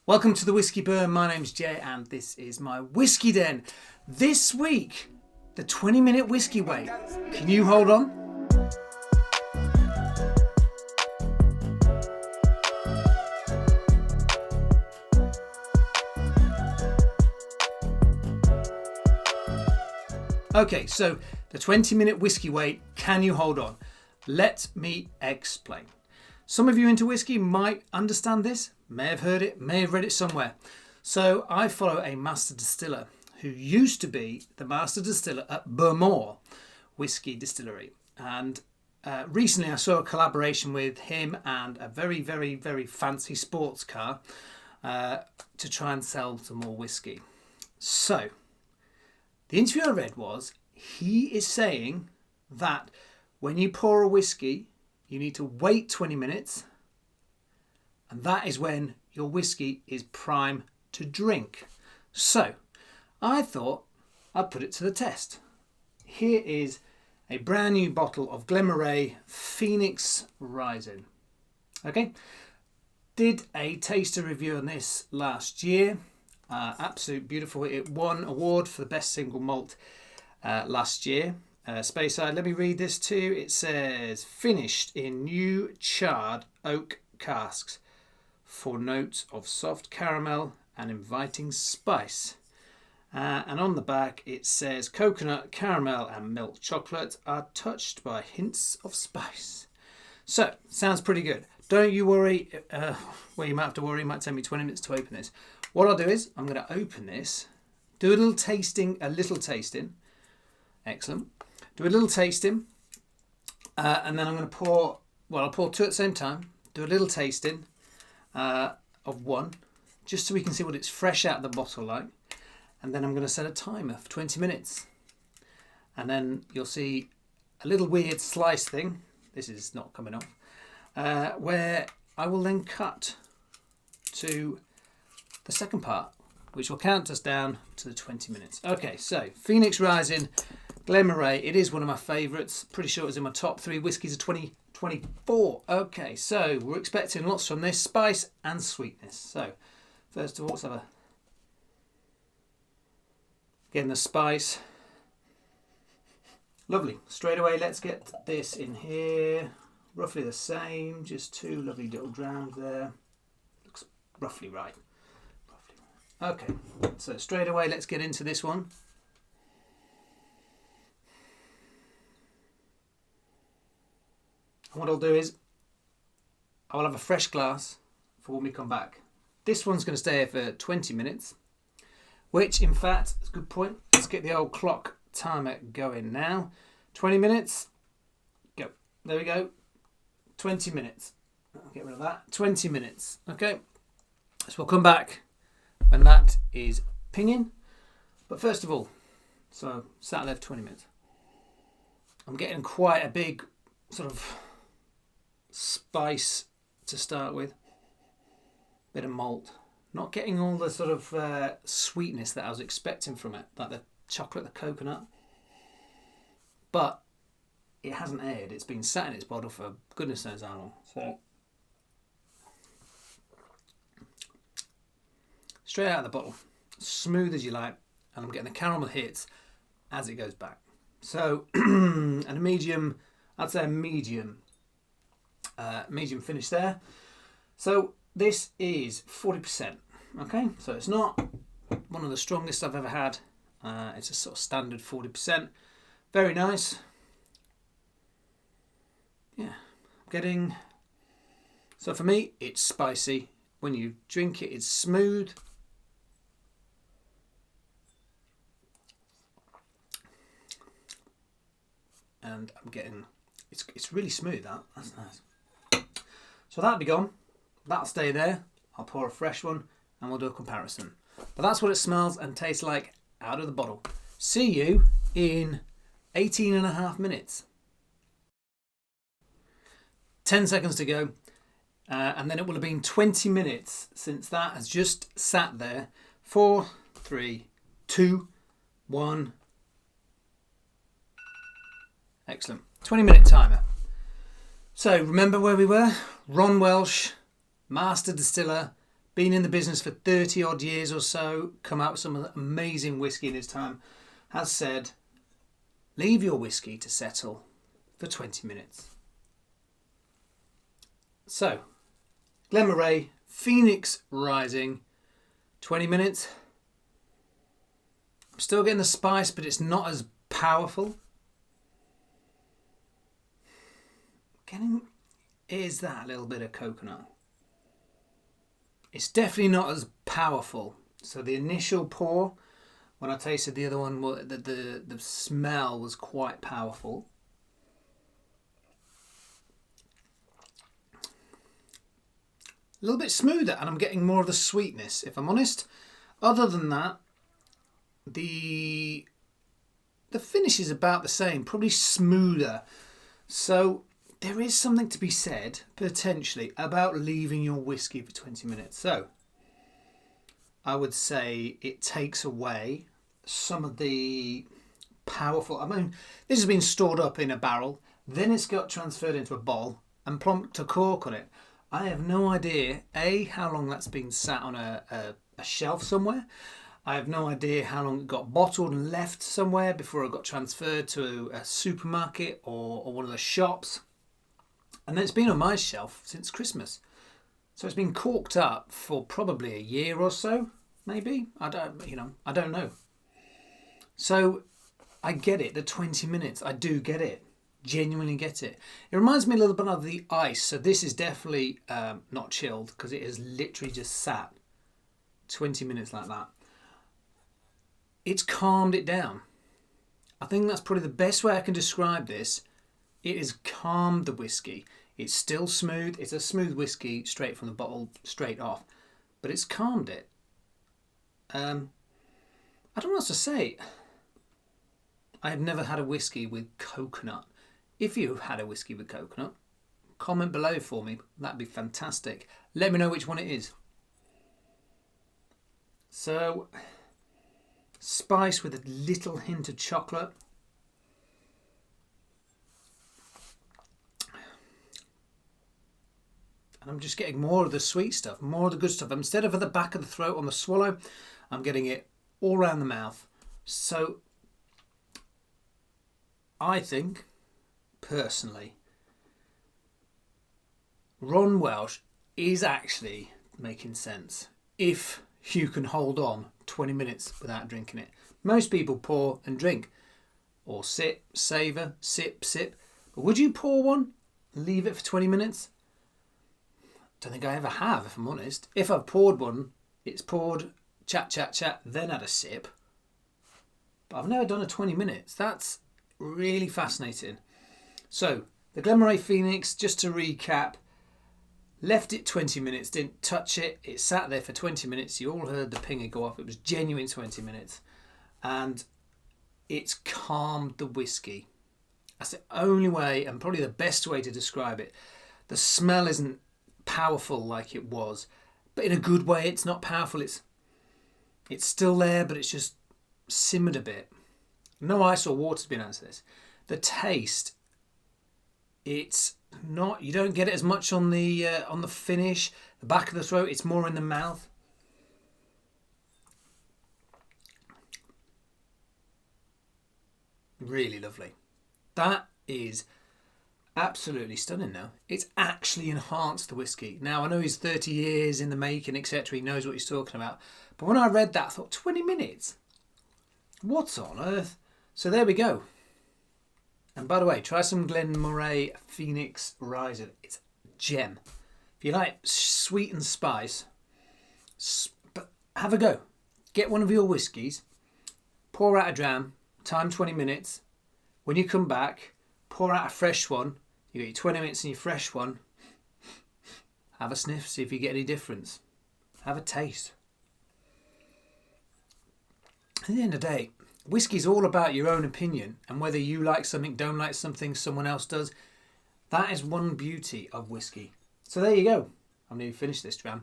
Welcome to the Whisky Burn. My name's Jay and this is my Whisky Den. This week, the 20-minute whisky wait. Can you hold on? Okay, so the 20-minute whisky wait, can you hold on? Let me explain. Some of you into whisky might understand this, may have heard it, may have read it somewhere. So I follow a master distiller who used to be the master distiller at Burmore Whisky Distillery. And recently I saw a collaboration with him and a very, very, very fancy sports car to try and sell some more whisky. So the interview I read was, he is saying that when you pour a whisky, you need to wait 20 minutes, and that is when your whisky is prime to drink. So I thought I'd put it to the test. Here is a brand new bottle of Glenmorangie Phoenix Rising. Okay, did a taster review on this last year. Absolute beautiful. It won award for the best single malt last year. Speyside, let me read this to you. It says, finished in new charred oak casks for notes of soft caramel and inviting spice. And on the back it says, coconut, caramel and milk chocolate are touched by hints of spice. So, sounds pretty good. Don't you worry. Well, you might have to worry. It might take me 20 minutes to open this. What I'll do is, I'm going to open this, do a little tasting. Excellent. Do a little tasting, and then I'm going to pour, I'll pour two at the same time, do a little tasting of one, just so we can see what it's fresh out of the bottle like, and then I'm going to set a timer for 20 minutes. And then you'll see a little weird slice thing, this is not coming off, where I will then cut to the second part, which will count us down to the 20 minutes. Okay, so Phoenix Rising, Glenmorangie, it is one of my favourites. Pretty sure it was in my top 3 whiskies of 2024. Okay, so we're expecting lots from this, spice and sweetness. So, first of all, let's have again, the spice. Lovely. Straight away, let's get this in here. Roughly the same, just 2 lovely little drams there. Looks roughly right. Okay, so straight away, let's get into this one. And what I'll do is, I'll have a fresh glass for when we come back. This one's going to stay here for 20 minutes, which in fact is a good point. Let's get the old clock timer going now. 20 minutes, go. There we go. 20 minutes. I'll get rid of that. 20 minutes. Okay, so we'll come back when that is pinging. But first of all, so sat there for 20 minutes. I'm getting quite a big sort of spice to start with. Bit of malt. Not getting all the sort of sweetness that I was expecting from it, like the chocolate, the coconut. But it hasn't aired. It's been sat in its bottle for goodness knows how long. So straight out of the bottle, smooth as you like, and I'm getting the caramel hits as it goes back. So, and a medium, I'd say a medium finish there. So this is 40%. Okay, so it's not one of the strongest I've ever had. It's a sort of standard 40%. Very nice. Yeah, getting. So for me, it's spicy. When you drink it, it's smooth. And I'm getting, it's really smooth, that's nice. So that'll be gone, that'll stay there. I'll pour a fresh one and we'll do a comparison. But that's what it smells and tastes like out of the bottle. See you in 18 and a half minutes. 10 seconds to go. And then it will have been 20 minutes since that has just sat there. 4, 3, 2, 1. Excellent. 20-minute timer. So remember where we were? Ron Welsh, master distiller, been in the business for 30 odd years or so, come out with some amazing whiskey in his time, has said, leave your whiskey to settle for 20 minutes. So, Glenmorangie, Phoenix Rising, 20 minutes. I'm still getting the spice, but it's not as powerful. Is that a little bit of coconut? It's definitely not as powerful. So the initial pour, when I tasted the other one, the smell was quite powerful. A little bit smoother, and I'm getting more of the sweetness, if I'm honest. Other than that, the finish is about the same, probably smoother. So there is something to be said, potentially, about leaving your whiskey for 20 minutes. So I would say it takes away some of the powerful... I mean, this has been stored up in a barrel, then it's got transferred into a bottle and plonked a cork on it. I have no idea, A, how long that's been sat on a shelf somewhere. I have no idea how long it got bottled and left somewhere before it got transferred to a supermarket or one of the shops. And then it's been on my shelf since Christmas. So it's been corked up for probably a year or so, maybe. I don't know. So I get it, the 20 minutes. I do get it. Genuinely get it. It reminds me a little bit of the ice. So this is definitely not chilled because it has literally just sat 20 minutes like that. It's calmed it down. I think that's probably the best way I can describe this. It has calmed the whiskey. It's still smooth. It's a smooth whiskey straight from the bottle, straight off. But it's calmed it. I don't know what else to say. I have never had a whiskey with coconut. If you've had a whiskey with coconut, comment below for me. That'd be fantastic. Let me know which one it is. So, spice with a little hint of chocolate. And I'm just getting more of the sweet stuff, more of the good stuff. Instead of at the back of the throat on the swallow, I'm getting it all around the mouth. So I think, personally, Ron Welsh is actually making sense if you can hold on 20 minutes without drinking it. Most people pour and drink, or sip, savour, sip, sip. But would you pour one and leave it for 20 minutes? Don't think I ever have, if I'm honest. If I've poured one, it's poured, chat, chat, chat, then had a sip. But I've never done a 20 minutes. That's really fascinating. So, the Glenmorangie Phoenix, just to recap, left it 20 minutes, didn't touch it. It sat there for 20 minutes. You all heard the pinger go off. It was genuine 20 minutes. And it's calmed the whiskey. That's the only way, and probably the best way to describe it. The smell isn't powerful like it was, but in a good way. It's not powerful. It's still there, but it's just simmered a bit. No ice or water's been added to this. The taste, it's not. You don't get it as much on the finish, the back of the throat. It's more in the mouth. Really lovely. That is absolutely stunning now. It's actually enhanced the whiskey. Now, I know he's 30 years in the making, etc. He knows what he's talking about. But when I read that, I thought, 20 minutes? What on earth? So there we go. And by the way, try some Glenmorangie Phoenix Rising. It's a gem. If you like sweet and spice, but have a go. Get one of your whiskies, pour out a dram, time 20 minutes. When you come back, pour out a fresh one. You get your 20 minutes in your fresh one. Have a sniff, see if you get any difference. Have a taste. At the end of the day, whiskey's all about your own opinion and whether you like something, don't like something, someone else does. That is one beauty of whiskey. So there you go. I'm nearly finished this dram.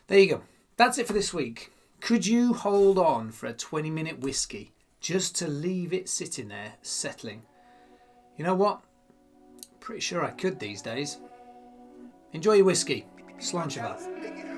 There you go. That's it for this week. Could you hold on for a 20-minute whiskey just to leave it sitting there, settling? You know what? Pretty sure I could these days. Enjoy your whiskey. Slán siad.